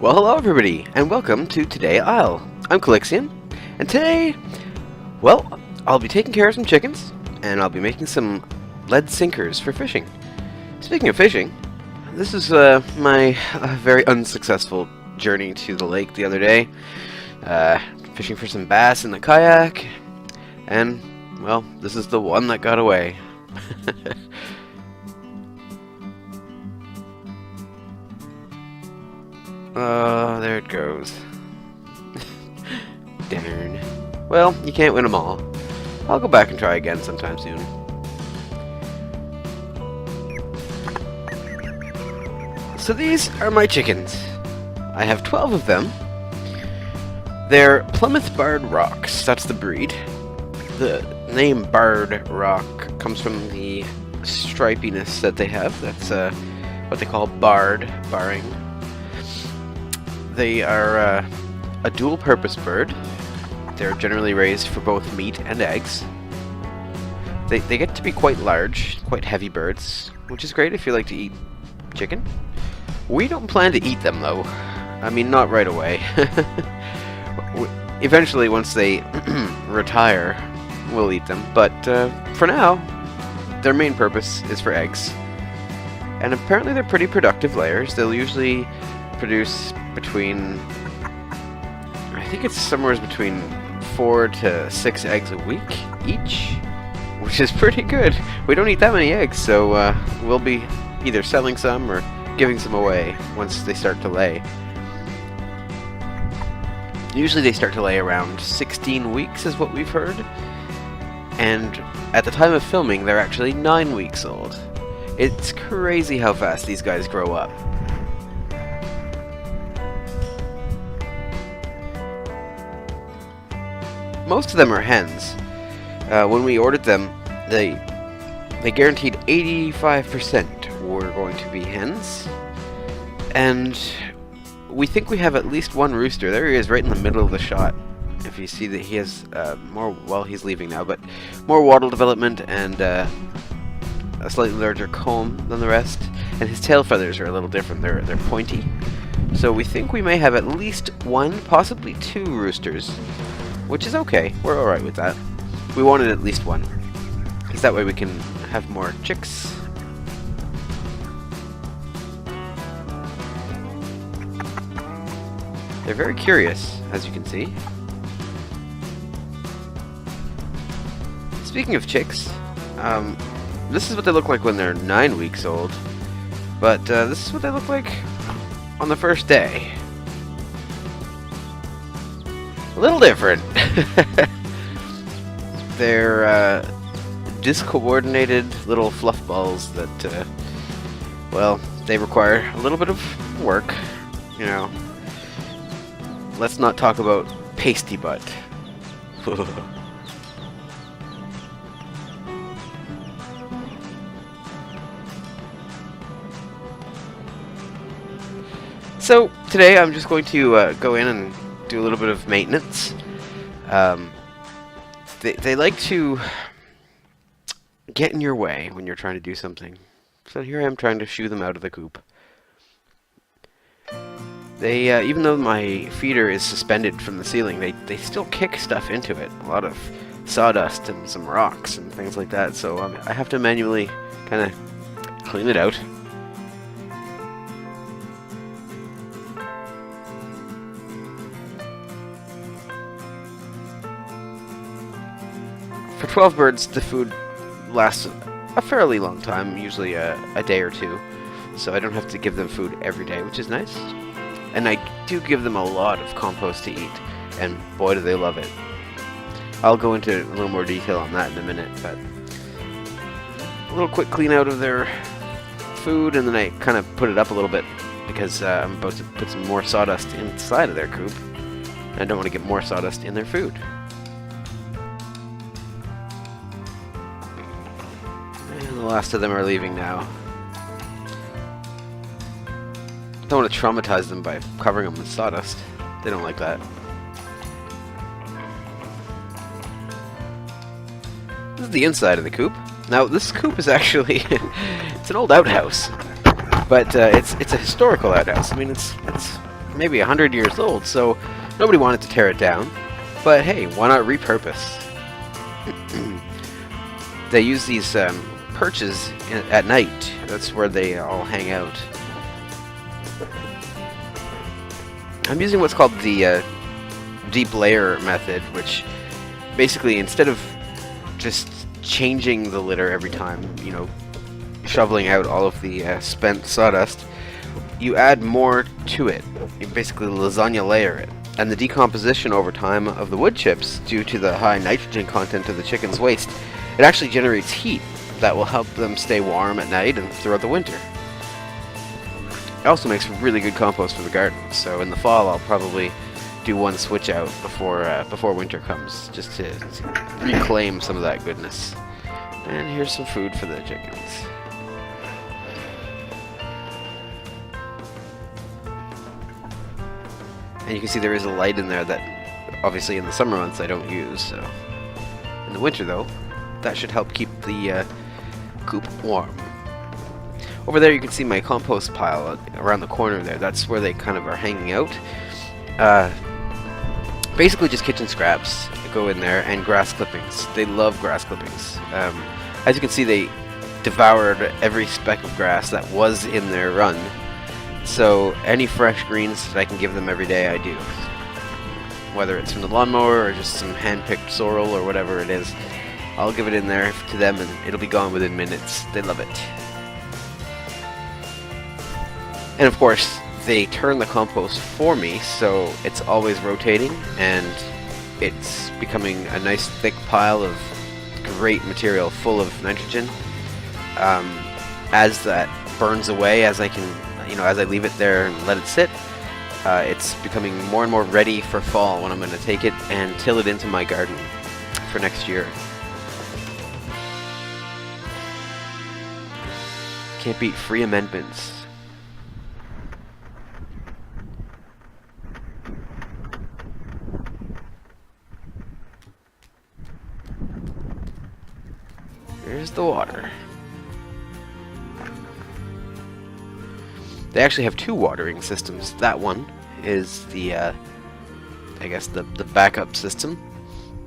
Well, hello everybody, and welcome to Today Isle. I'm Caelixian, and today, well, I'll be taking care of some chickens, and I'll be making some lead sinkers for fishing. Speaking of fishing, this is my very unsuccessful journey to the lake the other day. Fishing for some bass in the kayak, and, well, this is the one that got away. There it goes. Darn. Well, you can't win them all. I'll go back and try again sometime soon. So these are my chickens. I have 12 of them. They're Plymouth Barred Rocks. That's the breed. The name Barred Rock comes from the stripiness that they have. That's what they call barring. They are a dual-purpose bird. They're generally raised for both meat and eggs. They get to be quite large, quite heavy birds, which is great if you like to eat chicken. We don't plan to eat them, though. I mean, not right away. Eventually, once they retire, we'll eat them. But for now, their main purpose is for eggs. And apparently they're pretty productive layers. They'll usually produce between, I think it's somewhere between 4 to 6 eggs a week each, which is pretty good. We don't eat that many eggs, so we'll be either selling some or giving some away once they start to lay. Usually they start to lay around 16 weeks is what we've heard, and at the time of filming they're actually 9 weeks old. It's crazy how fast these guys grow up. Most of them are hens. When we ordered them, they guaranteed 85% were going to be hens. And we think we have at least one rooster. There he is, right in the middle of the shot. If you see that he has he's leaving now, but more wattle development and a slightly larger comb than the rest. And his tail feathers are a little different. They're pointy. So we think we may have at least one, possibly 2 roosters. Which is okay. We're alright with that. We wanted at least one. Because that way we can have more chicks. They're very curious, as you can see. Speaking of chicks, this is what they look like when they're 9 weeks old. But this is what they look like on the first day. A little different. They're discoordinated little fluff balls that, well, they require a little bit of work, you know. Let's not talk about pasty butt. So, today I'm just going to go in and do a little bit of maintenance. They like to get in your way when you're trying to do something. So here I am trying to shoo them out of the coop. They, even though my feeder is suspended from the ceiling, they still kick stuff into it. A lot of sawdust and some rocks and things like that. So I have to manually kind of clean it out. For 12 birds, the food lasts a fairly long time, usually a day or two, so I don't have to give them food every day, which is nice. And I do give them a lot of compost to eat, and boy do they love it. I'll go into a little more detail on that in a minute, but a little quick clean out of their food, and then I kind of put it up a little bit, because I'm about to put some more sawdust inside of their coop, and I don't want to get more sawdust in their food. The last of them are leaving now. Don't want to traumatize them by covering them with sawdust. They don't like that. This is the inside of the coop. Now, this coop is actually it's an old outhouse, but it's a historical outhouse. I mean, it's maybe 100 years old, so nobody wanted to tear it down. But hey, why not repurpose? They use these perches at night. That's where they all hang out. I'm using what's called the deep layer method, which basically, instead of just changing the litter every time, you know, shoveling out all of the spent sawdust, you add more to it. You basically lasagna layer it. And the decomposition over time of the wood chips, due to the high nitrogen content of the chicken's waste, it actually generates heat that will help them stay warm at night and throughout the winter. It also makes really good compost for the garden, so in the fall I'll probably do one switch out before winter comes, just to reclaim some of that goodness. And here's some food for the chickens. And you can see there is a light in there that obviously in the summer months I don't use, so in the winter though, that should help keep the coop warm. Over there you can see my compost pile around the corner there. That's where they kind of are hanging out. Basically just kitchen scraps go in there, and grass clippings. They love grass clippings. As you can see, they devoured every speck of grass that was in their run. So any fresh greens that I can give them every day, I do. Whether it's from the lawnmower or just some hand-picked sorrel or whatever it is, I'll give it in there to them and it'll be gone within minutes. They love it. And of course, they turn the compost for me, so it's always rotating and it's becoming a nice thick pile of great material full of nitrogen. As that burns away, as I leave it there and let it sit, it's becoming more and more ready for fall when I'm going to take it and till it into my garden for next year. Can't beat free amendments. Here's the water. They actually have two watering systems. That one is the, I guess the backup system.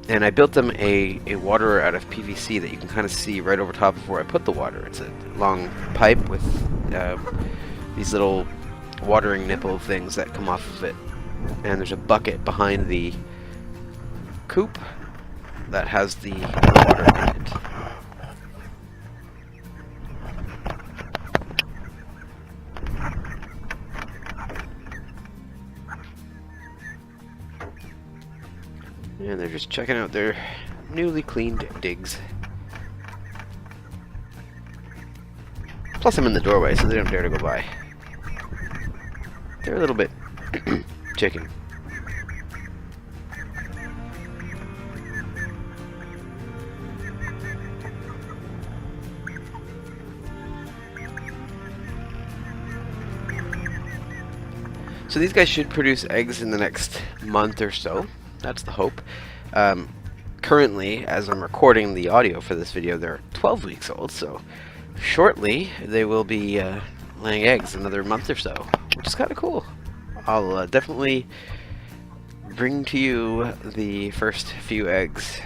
And I built them a waterer out of PVC that you can kind of see right over top of where I put the water. It's a long pipe with these little watering nipple things that come off of it. And there's a bucket behind the coop that has the water in it. And they're just checking out their newly cleaned digs. Plus I'm in the doorway, so they don't dare to go by. They're a little bit chicken. So these guys should produce eggs in the next month or so. That's the hope. Currently, as I'm recording the audio for this video, they're 12 weeks old, so shortly they will be laying eggs another month or so, which is kind of cool. I'll definitely bring to you the first few eggs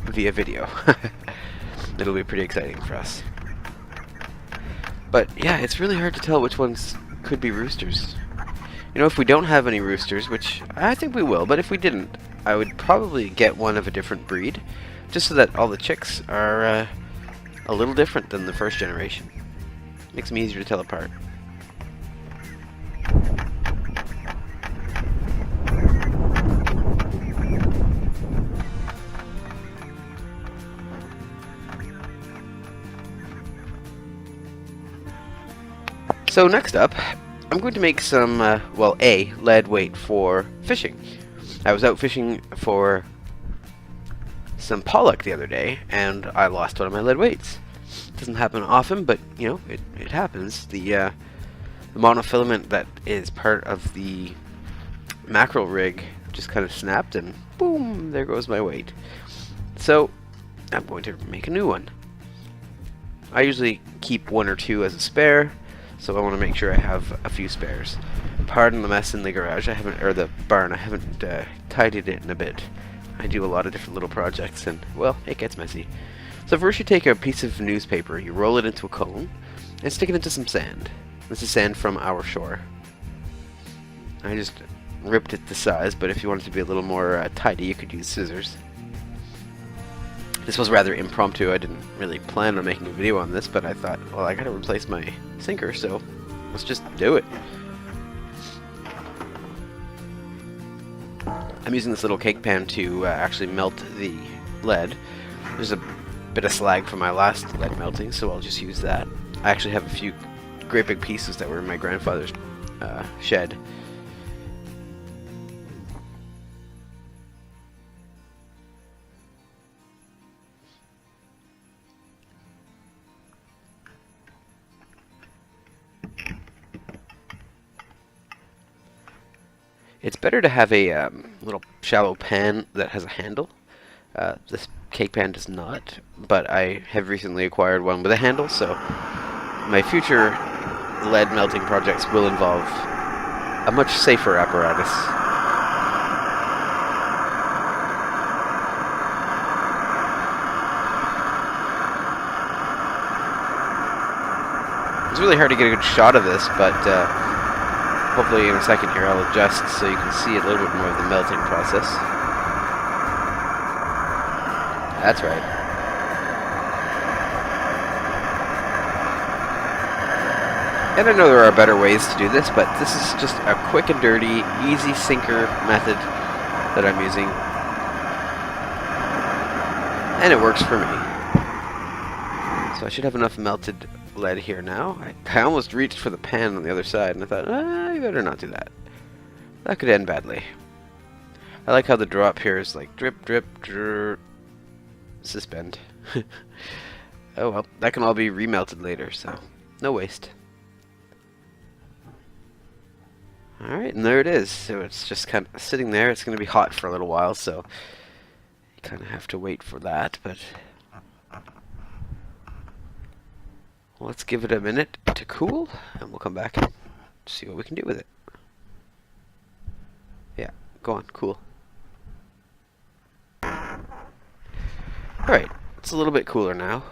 via video. It'll be pretty exciting for us. But yeah, it's really hard to tell which ones could be roosters. You know, if we don't have any roosters, which I think we will, but if we didn't, I would probably get one of a different breed, just so that all the chicks are a little different than the first generation. Makes them easier to tell apart. So next up, I'm going to make some, lead weight for fishing. I was out fishing for some pollock the other day, and I lost one of my lead weights. It doesn't happen often, but, you know, it happens. The monofilament that is part of the mackerel rig just kind of snapped, and boom, there goes my weight. So, I'm going to make a new one. I usually keep one or two as a spare, so I want to make sure I have a few spares. Pardon the mess in the garage. I haven't, or the barn. I haven't tidied it in a bit. I do a lot of different little projects, and well, it gets messy. So first, you take a piece of newspaper, you roll it into a cone, and stick it into some sand. This is sand from our shore. I just ripped it to size, but if you wanted to be a little more tidy, you could use scissors. This was rather impromptu. I didn't really plan on making a video on this, but I thought, well, I gotta replace my sinker, so let's just do it. I'm using this little cake pan to actually melt the lead. There's a bit of slag from my last lead melting, so I'll just use that. I actually have a few great big pieces that were in my grandfather's shed. It's better to have a little shallow pan that has a handle. This cake pan does not, but I have recently acquired one with a handle, so my future lead melting projects will involve a much safer apparatus. It's really hard to get a good shot of this, but hopefully in a second here I'll adjust so you can see a little bit more of the melting process. That's right. And I know there are better ways to do this, but this is just a quick and dirty, easy sinker method that I'm using. And it works for me. So I should have enough melted lead here now. I almost reached for the pan on the other side, and I thought, you better not do that. That could end badly. I like how the drop here is like drip, drip, drip, suspend. Oh well, that can all be remelted later, so no waste. Alright, and there it is. So it's just kind of sitting there. It's going to be hot for a little while, so you kind of have to wait for that, but let's give it a minute to cool, and we'll come back and see what we can do with it. Yeah, go on, cool. Alright, it's a little bit cooler now.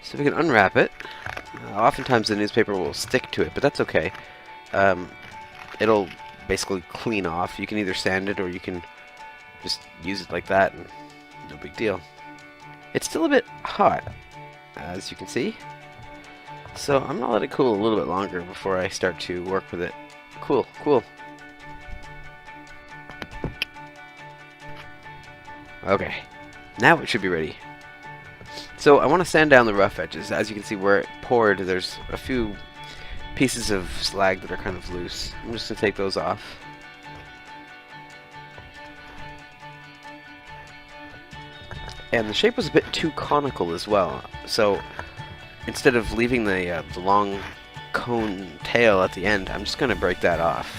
So we can unwrap it. Oftentimes the newspaper will stick to it, but that's okay. It'll basically clean off. You can either sand it or you can just use it like that, and no big deal. It's still a bit hot, as you can see. So I'm gonna let it cool a little bit longer before I start to work with it. Cool, cool. Okay, now it should be ready. So I want to sand down the rough edges. As you can see where it poured, there's a few pieces of slag that are kind of loose. I'm just going to take those off. And the shape was a bit too conical as well. So instead of leaving the long cone tail at the end, I'm just going to break that off.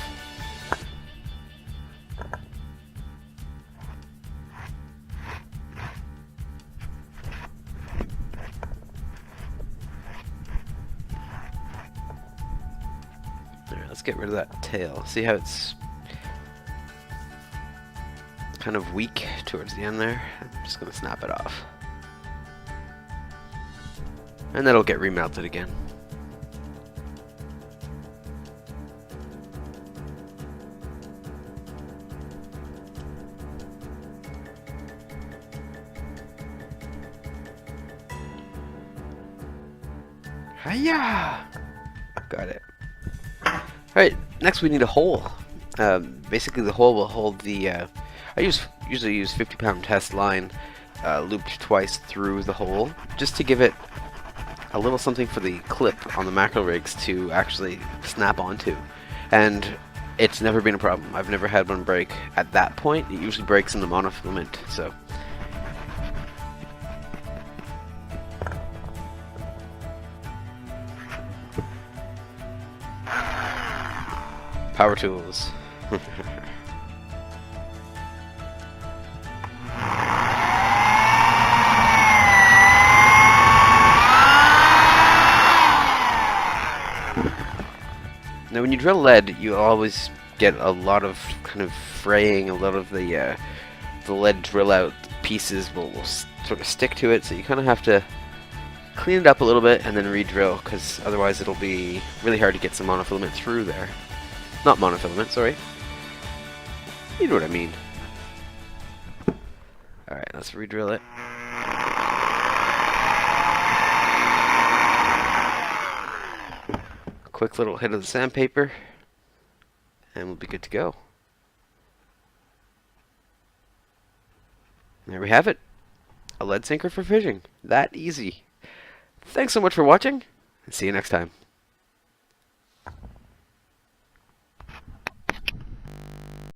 Let's get rid of that tail. See how it's kind of weak towards the end there? I'm just going to snap it off. And that'll get remelted again. Hiya! Got it. Alright, next we need a hole. Basically the hole will hold the, I usually use 50-pound test line looped twice through the hole, just to give it a little something for the clip on the mackerel rigs to actually snap onto. And it's never been a problem. I've never had one break at that point. It usually breaks in the monofilament, so. Power tools. Now when you drill lead, you always get a lot of kind of fraying, a lot of the lead drill out pieces will sort of stick to it, so you kind of have to clean it up a little bit and then re-drill, because otherwise it'll be really hard to get some monofilament through there. Not monofilament, sorry. You know what I mean. Alright, let's re-drill it. Quick little hit of the sandpaper, and we'll be good to go. There we have it. A lead sinker for fishing. That easy. Thanks so much for watching, and see you next time.